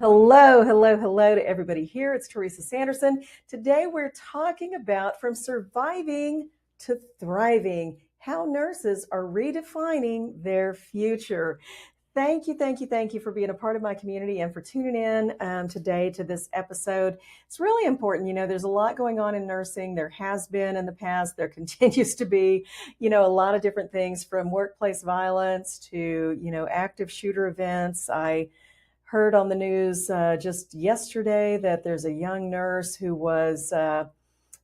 Hello, hello, hello to everybody here. It's Teresa Sanderson. Today we're talking about from surviving to thriving, how nurses are redefining their future. Thank you for being a part of my community and for tuning in today to this episode. It's really important. There's a lot going on in nursing. There has been in the past, there continues to be, a lot of different things from workplace violence to, active shooter events. I heard on the news just yesterday that there's a young nurse who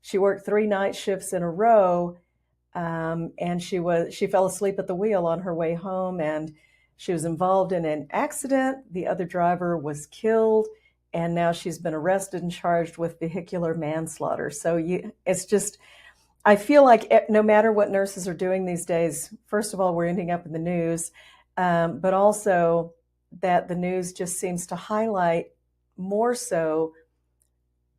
she worked 3 night shifts in a row, and she fell asleep at the wheel on her way home, and she was involved in an accident. The other driver was killed, and now she's been arrested and charged with vehicular manslaughter. So it's just, I feel like no matter what nurses are doing these days, first of all, we're ending up in the news, but also that the news just seems to highlight more so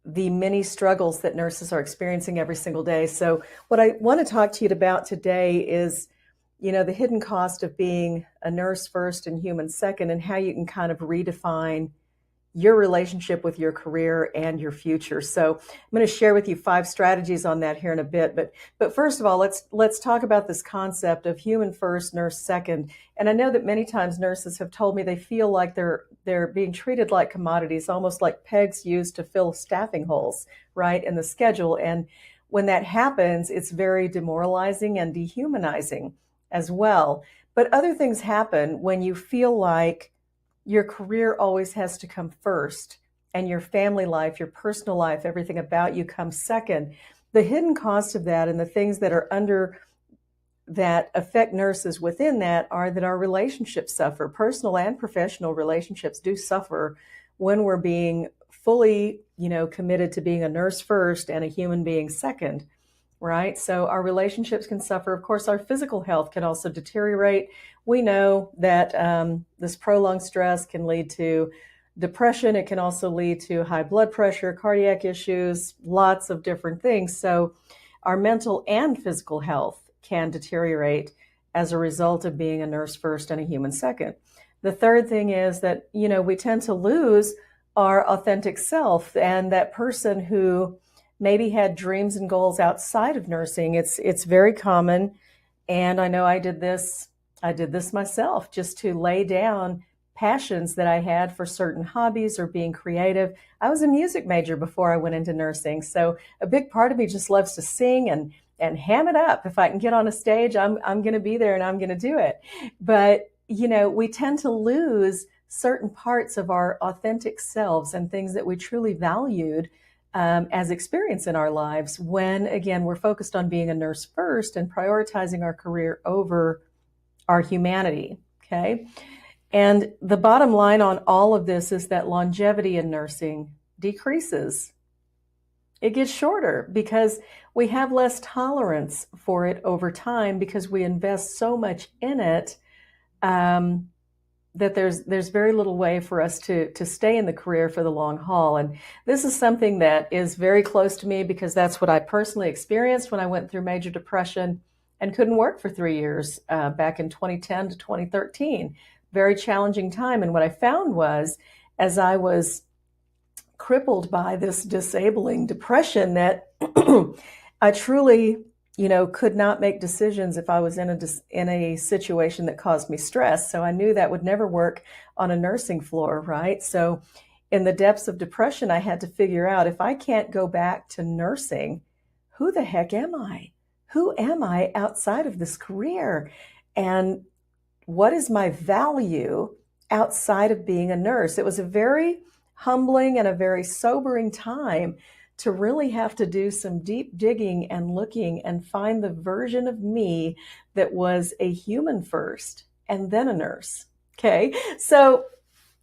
the many struggles that nurses are experiencing every single day. So what I want to talk to you about today is, the hidden cost of being a nurse first and human second, and how you can kind of redefine your relationship with your career and your future. So I'm going to share with you 5 strategies on that here in a bit. But first of all, let's talk about this concept of human first, nurse second. And I know that many times nurses have told me they feel like they're being treated like commodities, almost like pegs used to fill staffing holes, right, in the schedule. And when that happens, it's very demoralizing and dehumanizing as well. But other things happen when you feel like your career always has to come first, and your family life, your personal life, everything about you comes second. The hidden cost of that and the things that are under that affect nurses within that are that our relationships suffer. Personal and professional relationships do suffer when we're being fully, committed to being a nurse first and a human being second. Right? So our relationships can suffer. Of course, our physical health can also deteriorate. We know that this prolonged stress can lead to depression. It can also lead to high blood pressure, cardiac issues, lots of different things. So our mental and physical health can deteriorate as a result of being a nurse first and a human second. The third thing is that, we tend to lose our authentic self, and that person who maybe had dreams and goals outside of nursing. It's very common. And I know I did this myself, just to lay down passions that I had for certain hobbies or being creative. I was a music major before I went into nursing. So a big part of me just loves to sing and ham it up. If I can get on a stage, I'm going to be there and I'm going to do it. But, we tend to lose certain parts of our authentic selves and things that we truly valued as experience in our lives when, again, we're focused on being a nurse first and prioritizing our career over our humanity, okay? And the bottom line on all of this is that longevity in nursing decreases. It gets shorter because we have less tolerance for it over time because we invest so much in it that there's very little way for us to stay in the career for the long haul. And this is something that is very close to me because that's what I personally experienced when I went through major depression and couldn't work for 3 years back in 2010 to 2013. Very challenging time. And what I found was, as I was crippled by this disabling depression, that I truly could not make decisions if I was in a situation that caused me stress. So I knew that would never work on a nursing floor, right? So in the depths of depression, I had to figure out, if I can't go back to nursing, who the heck am I? Who am I outside of this career? And what is my value outside of being a nurse? It was a very humbling and a very sobering time to really have to do some deep digging and looking and find the version of me that was a human first and then a nurse. Okay. So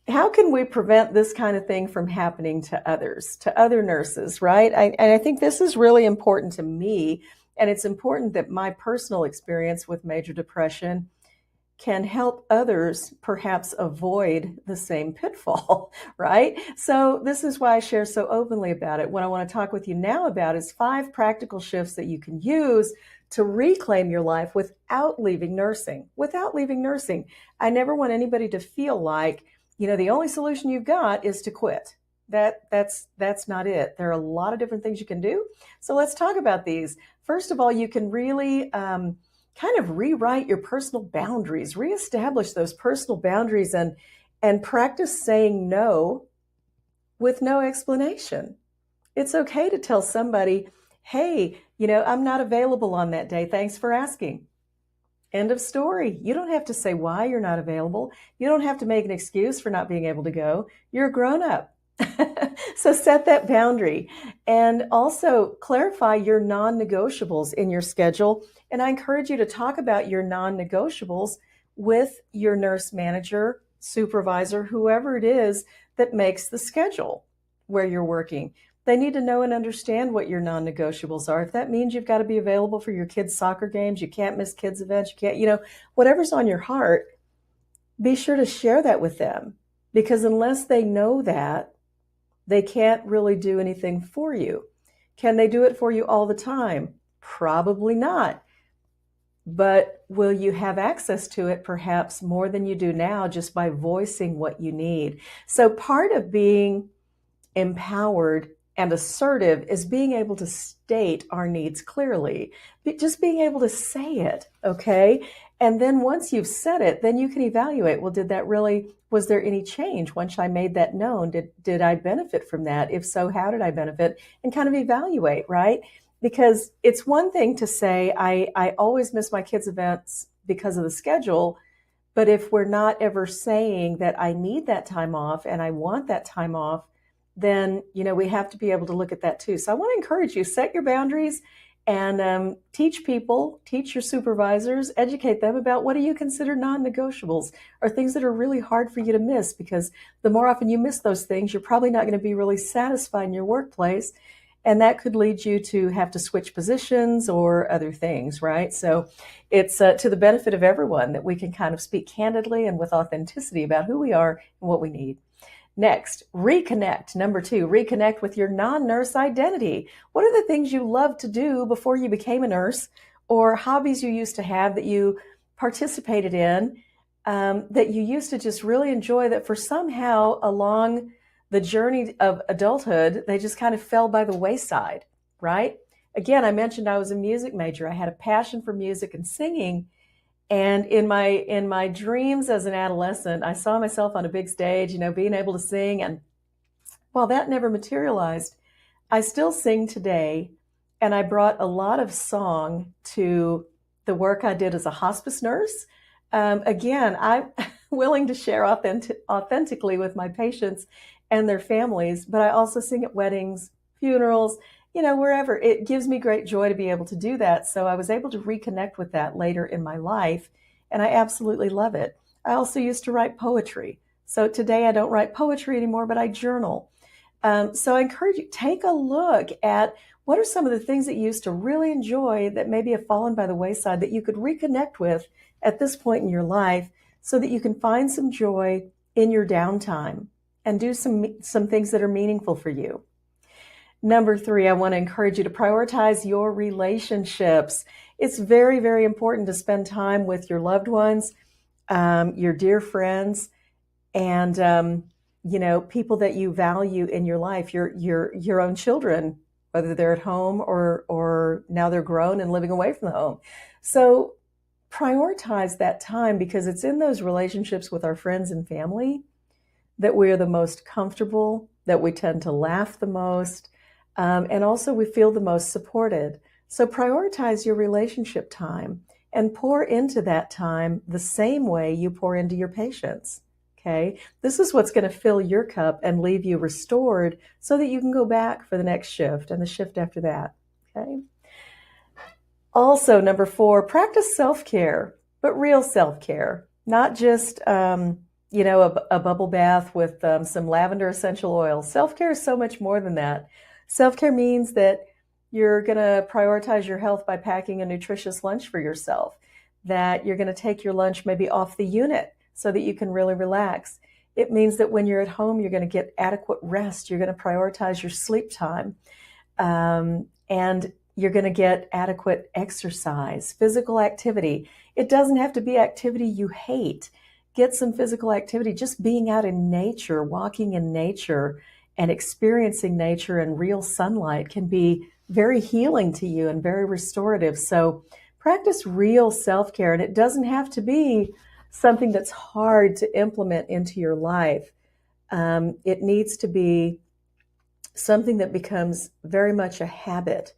how can we prevent this kind of thing from happening to others, to other nurses, right? And I think this is really important to me. And it's important that my personal experience with major depression can help others perhaps avoid the same pitfall, right? So this is why I share so openly about it. What I want to talk with you now about is 5 practical shifts that you can use to reclaim your life without leaving nursing. Without leaving nursing. I never want anybody to feel like the only solution you've got is to quit. That's not it. There are a lot of different things you can do. So let's talk about these. First of all, you can really kind of rewrite your personal boundaries, reestablish those personal boundaries, and practice saying no with no explanation. It's okay to tell somebody, hey, I'm not available on that day. Thanks for asking. End of story. You don't have to say why you're not available. You don't have to make an excuse for not being able to go. You're a grown up. So set that boundary and also clarify your non-negotiables in your schedule. And I encourage you to talk about your non-negotiables with your nurse manager, supervisor, whoever it is that makes the schedule where you're working. They need to know and understand what your non-negotiables are. If that means you've got to be available for your kids' soccer games, you can't miss kids' events, you can't, whatever's on your heart, be sure to share that with them. Because unless they know that, they can't really do anything for you. Can they do it for you all the time? Probably not. But will you have access to it perhaps more than you do now just by voicing what you need? So part of being empowered and assertive is being able to state our needs clearly, just being able to say it, okay? And then once you've said it, then you can evaluate, well, was there any change once I made that known? Did I benefit from that? If so, how did I benefit? And kind of evaluate, right? Because it's one thing to say, I always miss my kids' events because of the schedule, but if we're not ever saying that I need that time off and I want that time off, then, we have to be able to look at that too. So I want to encourage you, set your boundaries and teach your supervisors, educate them about what do you consider non-negotiables or things that are really hard for you to miss, because the more often you miss those things, you're probably not going to be really satisfied in your workplace. And that could lead you to have to switch positions or other things, right? So it's to the benefit of everyone that we can kind of speak candidly and with authenticity about who we are and what we need. Next, reconnect. Number 2, reconnect with your non-nurse identity. What are the things you loved to do before you became a nurse, or hobbies you used to have that you participated in, that you used to just really enjoy, that for somehow along the journey of adulthood, they just kind of fell by the wayside, right? Again, I mentioned I was a music major. I had a passion for music and singing. And in my dreams as an adolescent, I saw myself on a big stage, being able to sing. And while that never materialized, I still sing today. And I brought a lot of song to the work I did as a hospice nurse. Again, I'm willing to share authentically with my patients and their families, but I also sing at weddings, funerals, wherever. It gives me great joy to be able to do that. So I was able to reconnect with that later in my life, and I absolutely love it. I also used to write poetry. So today I don't write poetry anymore, but I journal. So I encourage you, take a look at what are some of the things that you used to really enjoy that maybe have fallen by the wayside that you could reconnect with at this point in your life, so that you can find some joy in your downtime and do some things that are meaningful for you. Number 3, I want to encourage you to prioritize your relationships. It's very, very important to spend time with your loved ones, your dear friends, and people that you value in your life, your own children, whether they're at home or now they're grown and living away from the home. So prioritize that time, because it's in those relationships with our friends and family that we are the most comfortable, that we tend to laugh the most, and also we feel the most supported. So prioritize your relationship time and pour into that time the same way you pour into your patients. Okay, this is what's going to fill your cup and leave you restored so that you can go back for the next shift and the shift after that. Okay. Also, number 4, practice self-care, but real self-care, not just, a bubble bath with some lavender essential oil. Self-care is so much more than that. Self-care means that you're going to prioritize your health by packing a nutritious lunch for yourself, that you're going to take your lunch maybe off the unit so that you can really relax. It means that when you're at home, you're going to get adequate rest. You're going to prioritize your sleep time. And you're going to get adequate exercise, physical activity. It doesn't have to be activity you hate. get some physical activity. Just being out in nature, walking in nature, and experiencing nature and real sunlight can be very healing to you and very restorative. So practice real self-care, and it doesn't have to be something that's hard to implement into your life. It needs to be something that becomes very much a habit,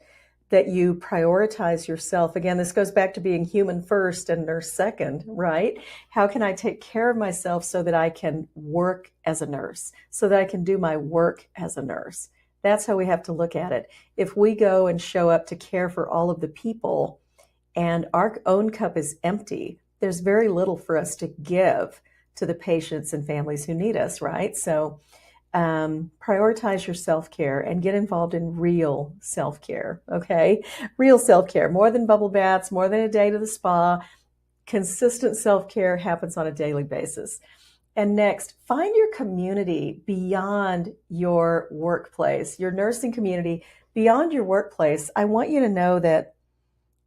that you prioritize yourself. Again, this goes back to being human first and nurse second, right? How can I take care of myself so that I can work as a nurse, so that I can do my work as a nurse? That's how we have to look at it. If we go and show up to care for all of the people and our own cup is empty, there's very little for us to give to the patients and families who need us, right? So prioritize your self-care and get involved in real self-care, okay? Real self-care, more than bubble baths, more than a day to the spa. Consistent self-care happens on a daily basis. And next, find your community beyond your workplace, your nursing community beyond your workplace. I want you to know that,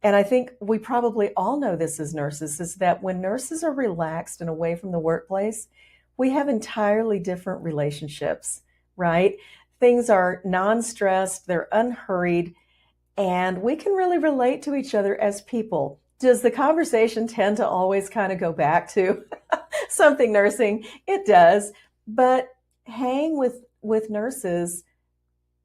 and I think we probably all know this as nurses, is that when nurses are relaxed and away from the workplace, we have entirely different relationships, right? Things are non-stressed, they're unhurried, and we can really relate to each other as people. Does the conversation tend to always kind of go back to something nursing? It does, but hang with nurses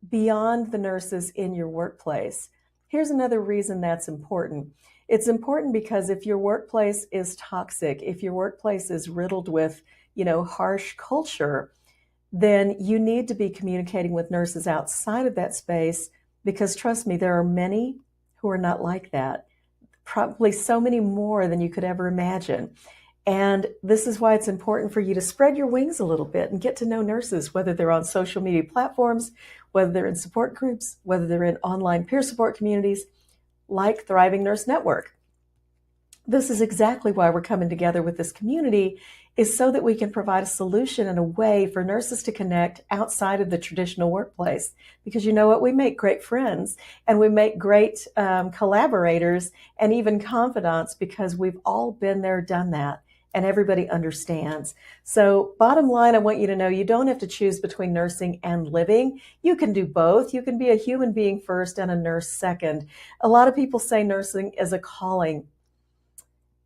beyond the nurses in your workplace. Here's another reason that's important. It's important because if your workplace is toxic, if your workplace is riddled with harsh culture, then you need to be communicating with nurses outside of that space, because trust me, there are many who are not like that. Probably so many more than you could ever imagine. And this is why it's important for you to spread your wings a little bit and get to know nurses, whether they're on social media platforms, whether they're in support groups, whether they're in online peer support communities like Thriving Nurse Network. This is exactly why we're coming together with this community, is so that we can provide a solution and a way for nurses to connect outside of the traditional workplace. Because you know what? We make great friends and we make great collaborators and even confidants, because we've all been there, done that, and everybody understands. So bottom line, I want you to know you don't have to choose between nursing and living. You can do both. You can be a human being first and a nurse second. A lot of people say nursing is a calling.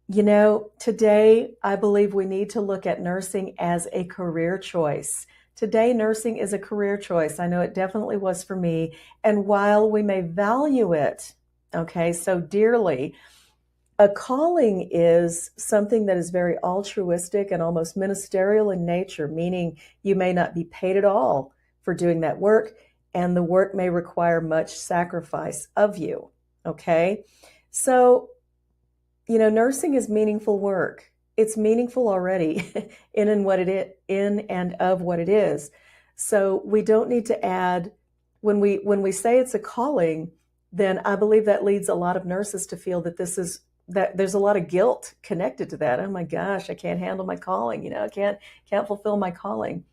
Today, I believe we need to look at nursing as a career choice. Today, nursing is a career choice. I know it definitely was for me. And while we may value it, so dearly, a calling is something that is very altruistic and almost ministerial in nature, meaning you may not be paid at all for doing that work, and the work may require much sacrifice of you, okay? So, nursing is meaningful work. It's meaningful already in and of what it is. So we don't need to add, when we say it's a calling, then I believe that leads a lot of nurses to feel that there's a lot of guilt connected to that. Oh my gosh, I can't handle my calling. I can't fulfill my calling.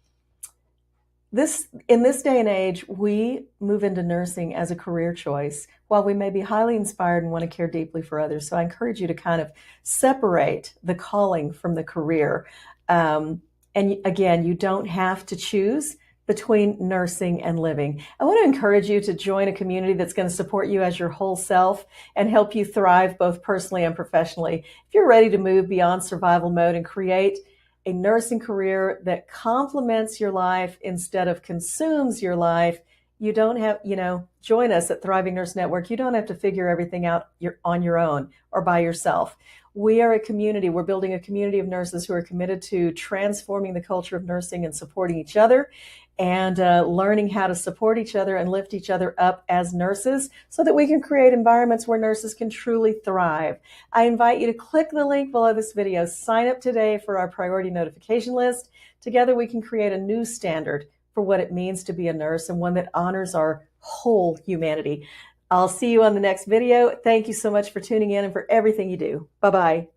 In this day and age, we move into nursing as a career choice, while we may be highly inspired and want to care deeply for others. So I encourage you to kind of separate the calling from the career. And again, you don't have to choose between nursing and living. I want to encourage you to join a community that's going to support you as your whole self and help you thrive both personally and professionally. If you're ready to move beyond survival mode and create a nursing career that complements your life instead of consumes your life, you don't have, join us at Thriving Nurse Network. You don't have to figure everything out on your own or by yourself. We are a community. We're building a community of nurses who are committed to transforming the culture of nursing and supporting each other, and learning how to support each other and lift each other up as nurses, so that we can create environments where nurses can truly thrive. I invite you to click the link below this video. Sign up today for our priority notification list. Together we can create a new standard for what it means to be a nurse, and one that honors our whole humanity. I'll see you on the next video. Thank you so much for tuning in and for everything you do. Bye-bye.